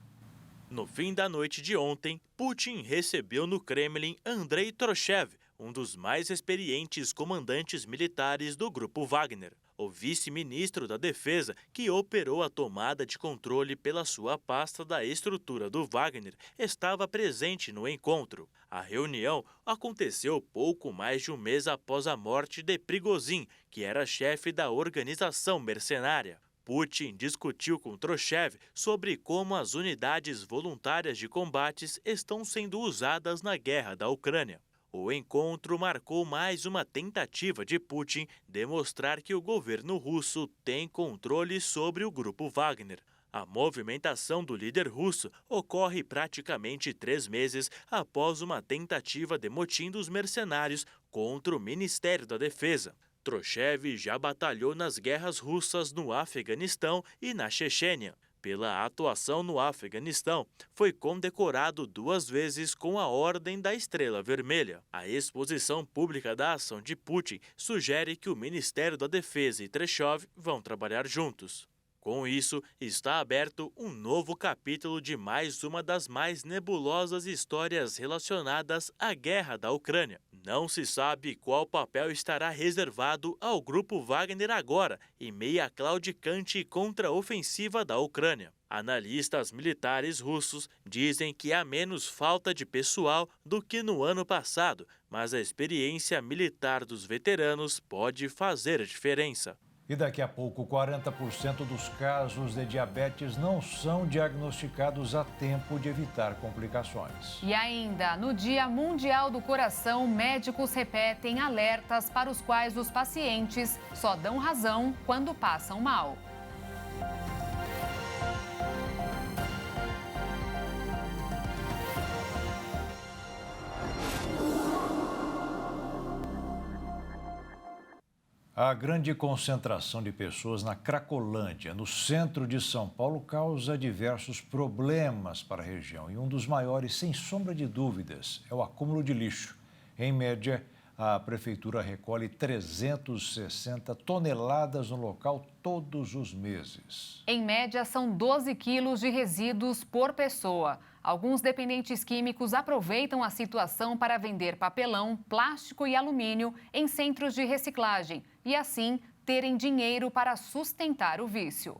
No fim da noite de ontem, Putin recebeu no Kremlin Andrei Trochev, um dos mais experientes comandantes militares do grupo Wagner. O vice-ministro da Defesa, que operou a tomada de controle pela sua pasta da estrutura do Wagner, estava presente no encontro. A reunião aconteceu pouco mais de um mês após a morte de Prigozhin, que era chefe da organização mercenária. Putin discutiu com Trochev sobre como as unidades voluntárias de combates estão sendo usadas na guerra da Ucrânia. O encontro marcou mais uma tentativa de Putin demonstrar que o governo russo tem controle sobre o grupo Wagner. A movimentação do líder russo ocorre praticamente 3 meses após uma tentativa de motim dos mercenários contra o Ministério da Defesa. Trochev já batalhou nas guerras russas no Afeganistão e na Chechênia. Pela atuação no Afeganistão, foi condecorado 2 vezes com a Ordem da Estrela Vermelha. A exposição pública da ação de Putin sugere que o Ministério da Defesa e Trechov vão trabalhar juntos. Com isso, está aberto um novo capítulo de mais uma das mais nebulosas histórias relacionadas à guerra da Ucrânia. Não se sabe qual papel estará reservado ao grupo Wagner agora, em meio à claudicante contra-ofensiva da Ucrânia. Analistas militares russos dizem que há menos falta de pessoal do que no ano passado, mas a experiência militar dos veteranos pode fazer a diferença. E daqui a pouco, 40% dos casos de diabetes não são diagnosticados a tempo de evitar complicações. E ainda, no Dia Mundial do Coração, médicos repetem alertas para os quais os pacientes só dão razão quando passam mal. A grande concentração de pessoas na Cracolândia, no centro de São Paulo, causa diversos problemas para a região. E um dos maiores, sem sombra de dúvidas, é o acúmulo de lixo. Em média, a prefeitura recolhe 360 toneladas no local todos os meses. Em média, são 12 quilos de resíduos por pessoa. Alguns dependentes químicos aproveitam a situação para vender papelão, plástico e alumínio em centros de reciclagem e, assim, terem dinheiro para sustentar o vício.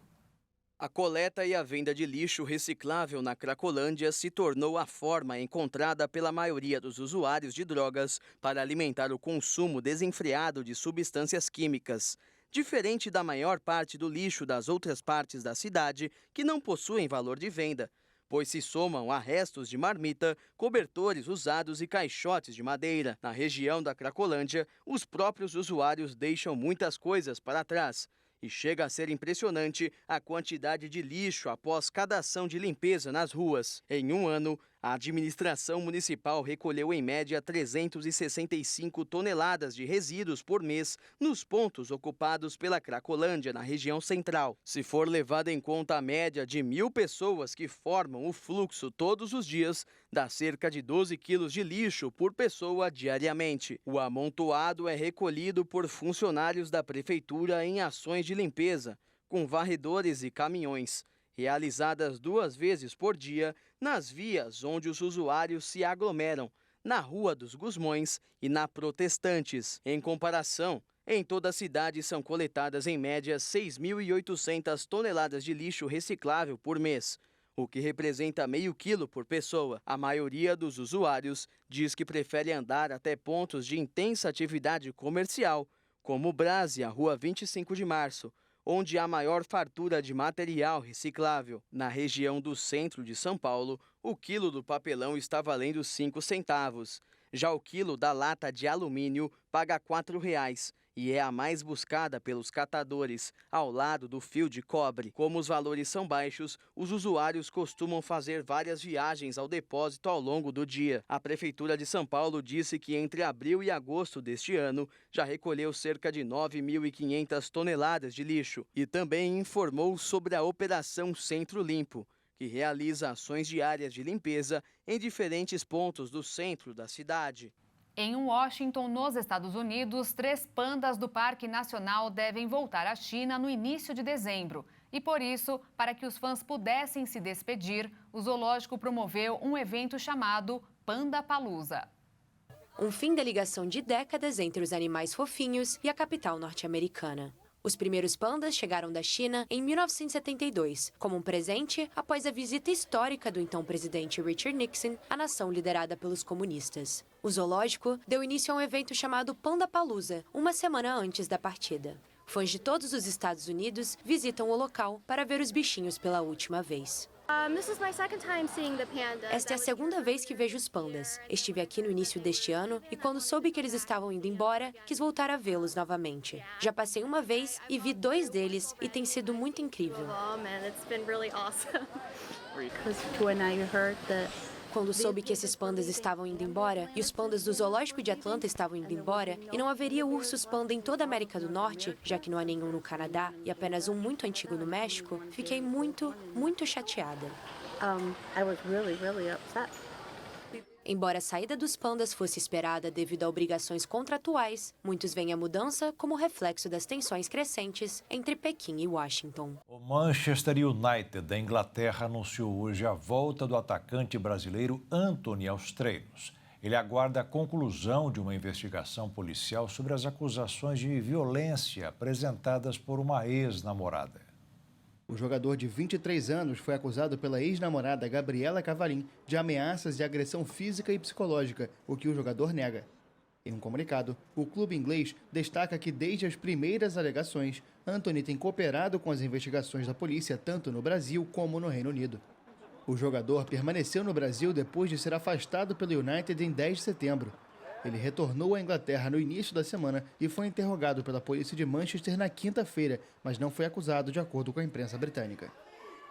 A coleta e a venda de lixo reciclável na Cracolândia se tornou a forma encontrada pela maioria dos usuários de drogas para alimentar o consumo desenfreado de substâncias químicas. Diferente da maior parte do lixo das outras partes da cidade, que não possuem valor de venda, pois se somam a restos de marmita, cobertores usados e caixotes de madeira. Na região da Cracolândia, os próprios usuários deixam muitas coisas para trás. E chega a ser impressionante a quantidade de lixo após cada ação de limpeza nas ruas. Em um ano, A administração municipal recolheu em média 365 toneladas de resíduos por mês nos pontos ocupados pela Cracolândia, na região central. Se for levada em conta a média de 1.000 pessoas que formam o fluxo todos os dias, dá cerca de 12 quilos de lixo por pessoa diariamente. O amontoado é recolhido por funcionários da prefeitura em ações de limpeza, com varredores e caminhões, realizadas 2 vezes por dia nas vias onde os usuários se aglomeram, na Rua dos Gusmões e na Protestantes. Em comparação, em toda a cidade são coletadas em média 6.800 toneladas de lixo reciclável por mês, o que representa meio quilo por pessoa. A maioria dos usuários diz que prefere andar até pontos de intensa atividade comercial, como o Brás e a Rua 25 de Março, onde há maior fartura de material reciclável. Na região do centro de São Paulo, o quilo do papelão está valendo 5 centavos. Já o quilo da lata de alumínio paga R$ 4,00 e é a mais buscada pelos catadores, ao lado do fio de cobre. Como os valores são baixos, os usuários costumam fazer várias viagens ao depósito ao longo do dia. A Prefeitura de São Paulo disse que entre abril e agosto deste ano já recolheu cerca de 9.500 toneladas de lixo e também informou sobre a Operação Centro Limpo, que realiza ações diárias de limpeza em diferentes pontos do centro da cidade. Em Washington, nos Estados Unidos, 3 pandas do Parque Nacional devem voltar à China no início de dezembro. E por isso, para que os fãs pudessem se despedir, o zoológico promoveu um evento chamado Pandapalooza. Um fim da ligação de décadas entre os animais fofinhos e a capital norte-americana. Os primeiros pandas chegaram da China em 1972, como um presente após a visita histórica do então presidente Richard Nixon à nação liderada pelos comunistas. O zoológico deu início a um evento chamado Pandapalooza, uma semana antes da partida. Fãs de todos os Estados Unidos visitam o local para ver os bichinhos pela última vez. Esta é a segunda vez que vejo os pandas. Estive aqui no início deste ano e quando soube que eles estavam indo embora, quis voltar a vê-los novamente. Já passei uma vez e vi 2 deles e tem sido muito incrível. Quando soube que esses pandas estavam indo embora e os pandas do Zoológico de Atlanta estavam indo embora e não haveria ursos panda em toda a América do Norte, já que não há nenhum no Canadá e apenas um muito antigo no México, fiquei muito chateada. Embora a saída dos pandas fosse esperada devido a obrigações contratuais, muitos veem a mudança como reflexo das tensões crescentes entre Pequim e Washington. O Manchester United da Inglaterra anunciou hoje a volta do atacante brasileiro Antony aos treinos. Ele aguarda a conclusão de uma investigação policial sobre as acusações de violência apresentadas por uma ex-namorada. O jogador de 23 anos foi acusado pela ex-namorada Gabriela Cavalim de ameaças de agressão física e psicológica, o que o jogador nega. Em um comunicado, o clube inglês destaca que desde as primeiras alegações, Antony tem cooperado com as investigações da polícia tanto no Brasil como no Reino Unido. O jogador permaneceu no Brasil depois de ser afastado pelo United em 10 de setembro. Ele retornou à Inglaterra no início da semana e foi interrogado pela polícia de Manchester na quinta-feira, mas não foi acusado, de acordo com a imprensa britânica.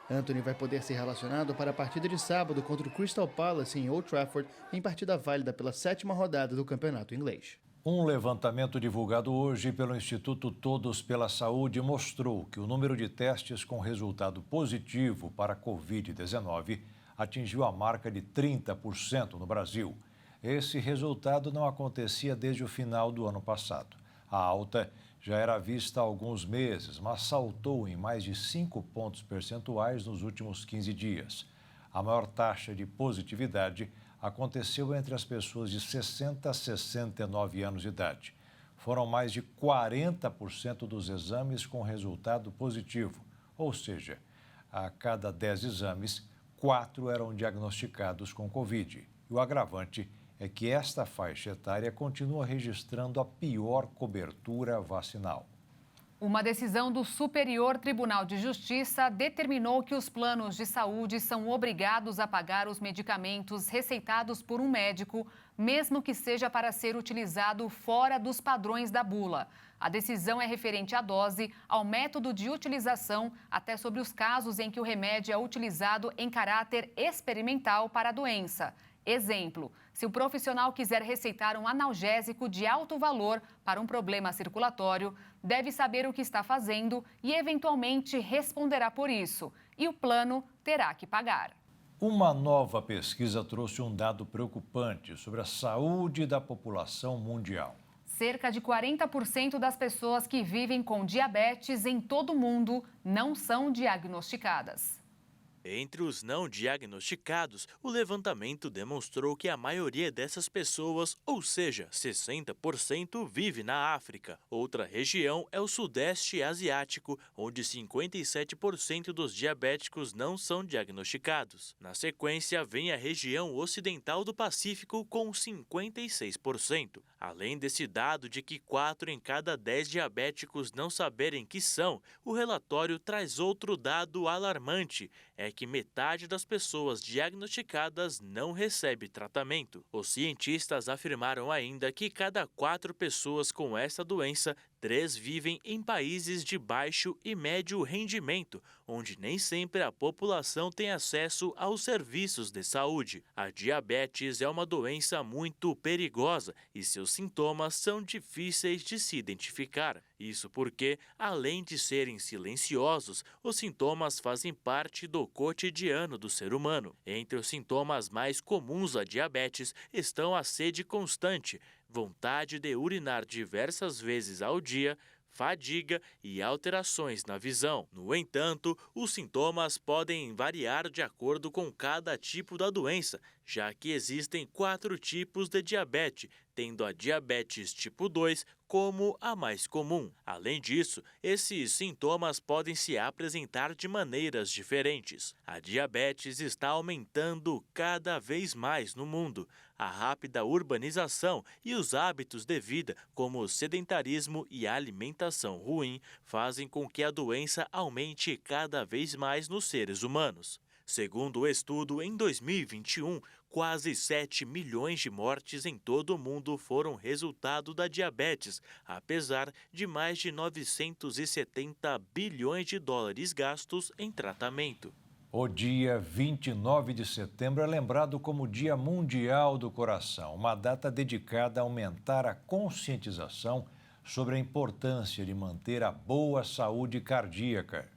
Antony vai poder ser relacionado para a partida de sábado contra o Crystal Palace em Old Trafford, em partida válida pela 7ª rodada do campeonato inglês. Um levantamento divulgado hoje pelo Instituto Todos pela Saúde mostrou que o número de testes com resultado positivo para a Covid-19 atingiu a marca de 30% no Brasil. Esse resultado não acontecia desde o final do ano passado. A alta já era vista há alguns meses, mas saltou em mais de 5 pontos percentuais nos últimos 15 dias. A maior taxa de positividade aconteceu entre as pessoas de 60 a 69 anos de idade. Foram mais de 40% dos exames com resultado positivo, ou seja, a cada 10 exames, 4 eram diagnosticados com Covid. E o agravante é que esta faixa etária continua registrando a pior cobertura vacinal. Uma decisão do Superior Tribunal de Justiça determinou que os planos de saúde são obrigados a pagar os medicamentos receitados por um médico, mesmo que seja para ser utilizado fora dos padrões da bula. A decisão é referente à dose, ao método de utilização, até sobre os casos em que o remédio é utilizado em caráter experimental para a doença. Exemplo, se o profissional quiser receitar um analgésico de alto valor para um problema circulatório, deve saber o que está fazendo e, eventualmente, responderá por isso. E o plano terá que pagar. Uma nova pesquisa trouxe um dado preocupante sobre a saúde da população mundial. Cerca de 40% das pessoas que vivem com diabetes em todo o mundo não são diagnosticadas. Entre os não diagnosticados, o levantamento demonstrou que a maioria dessas pessoas, ou seja, 60%, vive na África. Outra região é o Sudeste Asiático, onde 57% dos diabéticos não são diagnosticados. Na sequência, vem a região ocidental do Pacífico, com 56%. Além desse dado de que 4 em cada 10 diabéticos não saberem que são, o relatório traz outro dado alarmante. É que metade das pessoas diagnosticadas não recebe tratamento. Os cientistas afirmaram ainda que cada 4 pessoas com essa doença, 3 vivem em países de baixo e médio rendimento, onde nem sempre a população tem acesso aos serviços de saúde. A diabetes é uma doença muito perigosa e seus sintomas são difíceis de se identificar. Isso porque, além de serem silenciosos, os sintomas fazem parte do cotidiano do ser humano. Entre os sintomas mais comuns da diabetes estão a sede constante, vontade de urinar diversas vezes ao dia, fadiga e alterações na visão. No entanto, os sintomas podem variar de acordo com cada tipo da doença, já que existem 4 tipos de diabetes, tendo a diabetes tipo 2 como a mais comum. Além disso, esses sintomas podem se apresentar de maneiras diferentes. A diabetes está aumentando cada vez mais no mundo. A rápida urbanização e os hábitos de vida, como o sedentarismo e a alimentação ruim, fazem com que a doença aumente cada vez mais nos seres humanos. Segundo o estudo, em 2021, quase 7 milhões de mortes em todo o mundo foram resultado da diabetes, apesar de mais de 970 bilhões de dólares gastos em tratamento. O dia 29 de setembro é lembrado como Dia Mundial do Coração, uma data dedicada a aumentar a conscientização sobre a importância de manter a boa saúde cardíaca.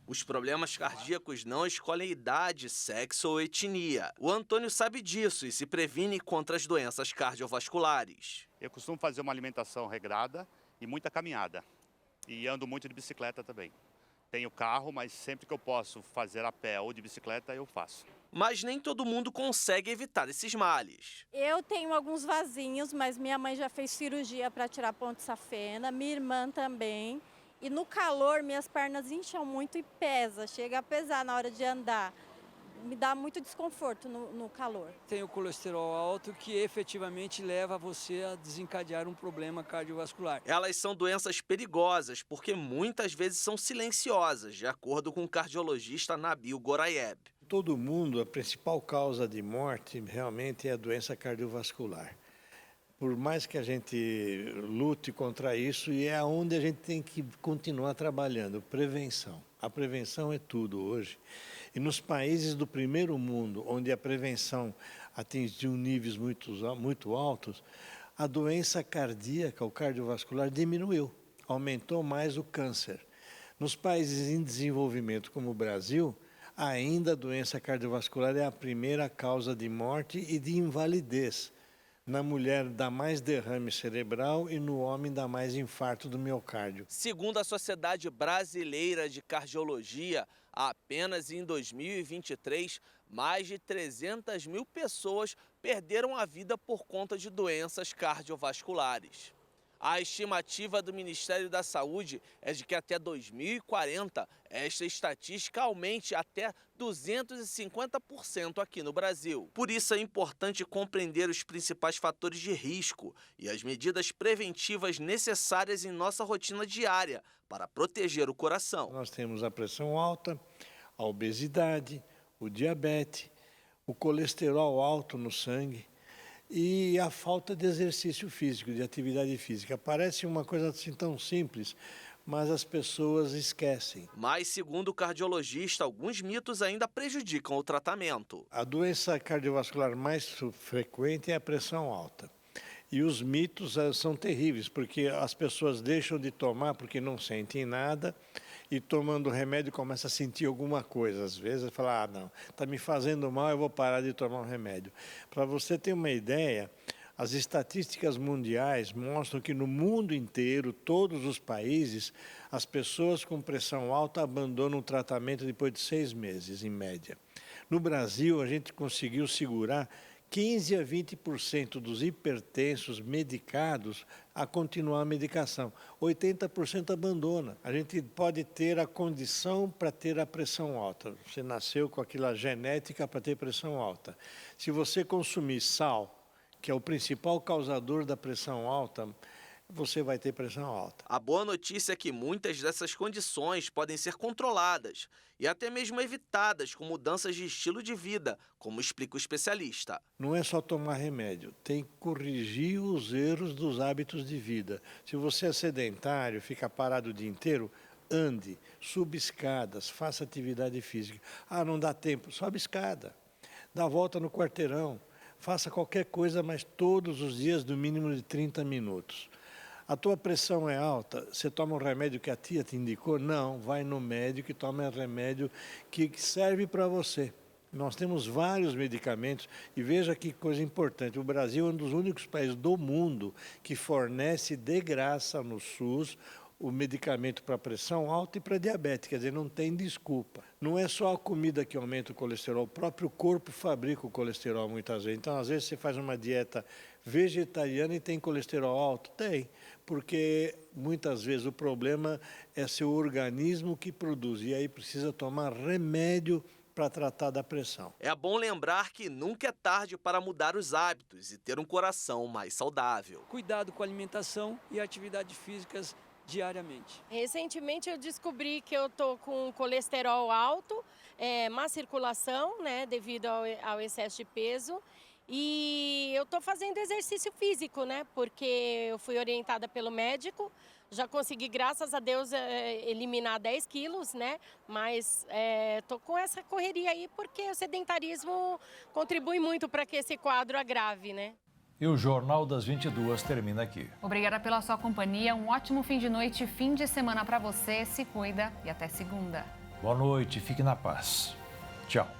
Os problemas cardíacos não escolhem idade, sexo ou etnia. O Antônio sabe disso e se previne contra as doenças cardiovasculares. Eu costumo fazer uma alimentação regrada e muita caminhada. E ando muito de bicicleta também. Tenho carro, mas sempre que eu posso fazer a pé ou de bicicleta, eu faço. Mas nem todo mundo consegue evitar esses males. Eu tenho alguns vasinhos, mas minha mãe já fez cirurgia para tirar ponte safena, minha irmã também. E no calor, minhas pernas incham muito e pesa, chega a pesar na hora de andar. Me dá muito desconforto no calor. Tem o colesterol alto que efetivamente leva você a desencadear um problema cardiovascular. Elas são doenças perigosas porque muitas vezes são silenciosas, de acordo com o cardiologista Nabil Gorayeb. Todo mundo, a principal causa de morte realmente é a doença cardiovascular. Por mais que a gente lute contra isso, e é onde a gente tem que continuar trabalhando, prevenção. A prevenção é tudo hoje. E nos países do primeiro mundo, onde a prevenção atingiu níveis muito altos, a doença cardíaca, o cardiovascular, diminuiu, aumentou mais o câncer. Nos países em desenvolvimento, como o Brasil, ainda a doença cardiovascular é a primeira causa de morte e de invalidez. Na mulher dá mais derrame cerebral e no homem dá mais infarto do miocárdio. Segundo a Sociedade Brasileira de Cardiologia, apenas em 2023, mais de 300 mil pessoas perderam a vida por conta de doenças cardiovasculares. A estimativa do Ministério da Saúde é de que até 2040 esta estatística aumente até 250% aqui no Brasil. Por isso é importante compreender os principais fatores de risco e as medidas preventivas necessárias em nossa rotina diária para proteger o coração. Nós temos a pressão alta, a obesidade, o diabetes, o colesterol alto no sangue e a falta de exercício físico, de atividade física. Parece uma coisa assim tão simples, mas as pessoas esquecem. Mas, segundo o cardiologista, alguns mitos ainda prejudicam o tratamento. A doença cardiovascular mais frequente é a pressão alta. E os mitos são terríveis, porque as pessoas deixam de tomar porque não sentem nada e tomando remédio começa a sentir alguma coisa. Às vezes fala, não, está me fazendo mal, eu vou parar de tomar um remédio. Para você ter uma ideia, as estatísticas mundiais mostram que no mundo inteiro, todos os países, as pessoas com pressão alta abandonam o tratamento depois de 6 meses, em média. No Brasil, a gente conseguiu segurar 15 a 20% dos hipertensos medicados a continuar a medicação. 80% abandona. A gente pode ter a condição para ter a pressão alta. Você nasceu com aquela genética para ter pressão alta. Se você consumir sal, que é o principal causador da pressão alta, você vai ter pressão alta. A boa notícia é que muitas dessas condições podem ser controladas e até mesmo evitadas com mudanças de estilo de vida, como explica o especialista. Não é só tomar remédio, tem que corrigir os erros dos hábitos de vida. Se você é sedentário, fica parado o dia inteiro, ande, suba escadas, faça atividade física. Ah, não dá tempo, sobe escada, dá a volta no quarteirão, faça qualquer coisa, mas todos os dias, no mínimo de 30 minutos. A tua pressão é alta, você toma um remédio que a tia te indicou? Não, vai no médico e toma um remédio que serve para você. Nós temos vários medicamentos e veja que coisa importante, o Brasil é um dos únicos países do mundo que fornece de graça no SUS o medicamento para pressão alta e para diabetes, quer dizer, não tem desculpa. Não é só a comida que aumenta o colesterol, o próprio corpo fabrica o colesterol muitas vezes. Então, às vezes, você faz uma dieta vegetariana e tem colesterol alto? Tem, porque muitas vezes o problema é seu organismo que produz, e aí precisa tomar remédio para tratar da pressão. É bom lembrar que nunca é tarde para mudar os hábitos e ter um coração mais saudável. Cuidado com a alimentação e atividades físicas diariamente. Recentemente eu descobri que eu tô com colesterol alto, má circulação, né, devido ao excesso de peso. E eu tô fazendo exercício físico, né, porque eu fui orientada pelo médico. Já consegui, graças a Deus, eliminar 10 quilos, né? Mas tô com essa correria aí porque o sedentarismo contribui muito para que esse quadro agrave, né? E o Jornal das 22 termina aqui. Obrigada pela sua companhia, um ótimo fim de noite, fim de semana para você, se cuida e até segunda. Boa noite, fique na paz. Tchau.